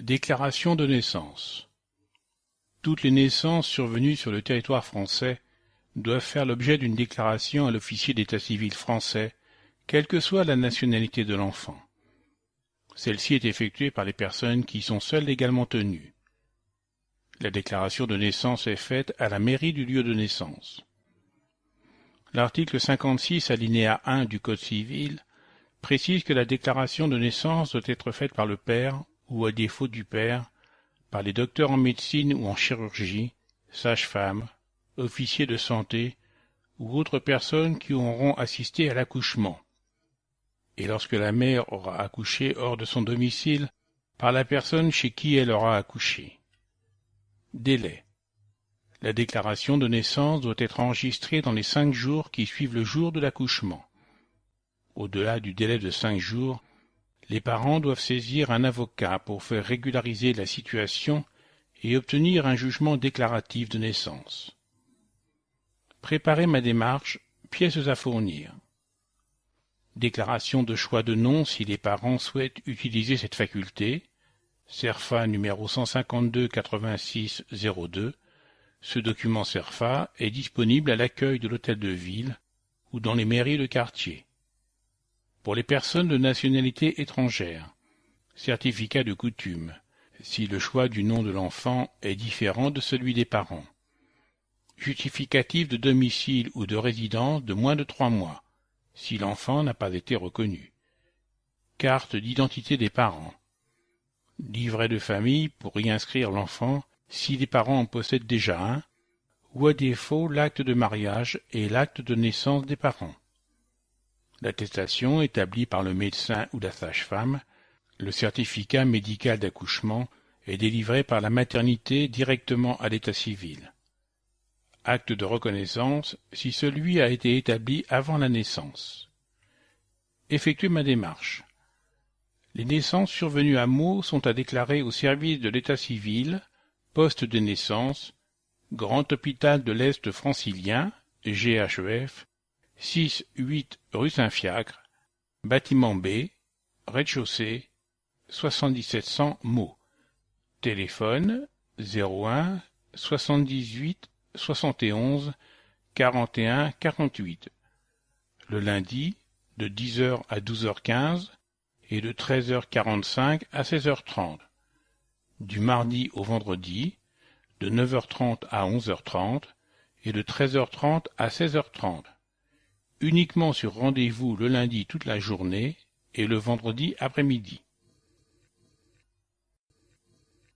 Déclaration de naissance. Toutes les naissances survenues sur le territoire français doivent faire l'objet d'une déclaration à l'officier d'état civil français, quelle que soit la nationalité de l'enfant. Celle-ci est effectuée par les personnes qui y sont seules légalement tenues. La déclaration de naissance est faite à la mairie du lieu de naissance. L'article 56 alinéa 1 du Code civil précise que la déclaration de naissance doit être faite par le père ou, à défaut du père, par les docteurs en médecine ou en chirurgie, sages-femmes, officiers de santé ou autres personnes qui auront assisté à l'accouchement, et lorsque la mère aura accouché hors de son domicile, par la personne chez qui elle aura accouché. Délai. La déclaration de naissance doit être enregistrée dans les 5 jours qui suivent le jour de l'accouchement. Au-delà du délai de 5 jours, les parents doivent saisir un avocat pour faire régulariser la situation et obtenir un jugement déclaratif de naissance. Préparer ma démarche, pièces à fournir. Déclaration de choix de nom si les parents souhaitent utiliser cette faculté, CERFA numéro 152 86 02. Ce document CERFA est disponible à l'accueil de l'hôtel de ville ou dans les mairies de quartier. Pour les personnes de nationalité étrangère, certificat de coutume, si le choix du nom de l'enfant est différent de celui des parents. Justificatif de domicile ou de résidence de moins de 3 mois, si l'enfant n'a pas été reconnu. Carte d'identité des parents. Livret de famille pour y inscrire l'enfant si les parents en possèdent déjà un, ou à défaut l'acte de mariage et l'acte de naissance des parents. L'attestation établie par le médecin ou la sage-femme, le certificat médical d'accouchement est délivré par la maternité directement à l'état civil. Acte de reconnaissance si celui a été établi avant la naissance. Effectuer ma démarche. Les naissances survenues à Meaux sont à déclarer au service de l'état civil, poste de naissance, Grand Hôpital de l'Est francilien, GHEF, 6-8 rue Saint-Fiacre, bâtiment B, rez-de-chaussée, 7700 Meaux. Téléphone 01 78 71 41 48. Le lundi, de 10h à 12h15 et de 13h45 à 16h30. Du mardi au vendredi, de 9h30 à 11h30 et de 13h30 à 16h30. Uniquement sur rendez-vous le lundi toute la journée et le vendredi après-midi.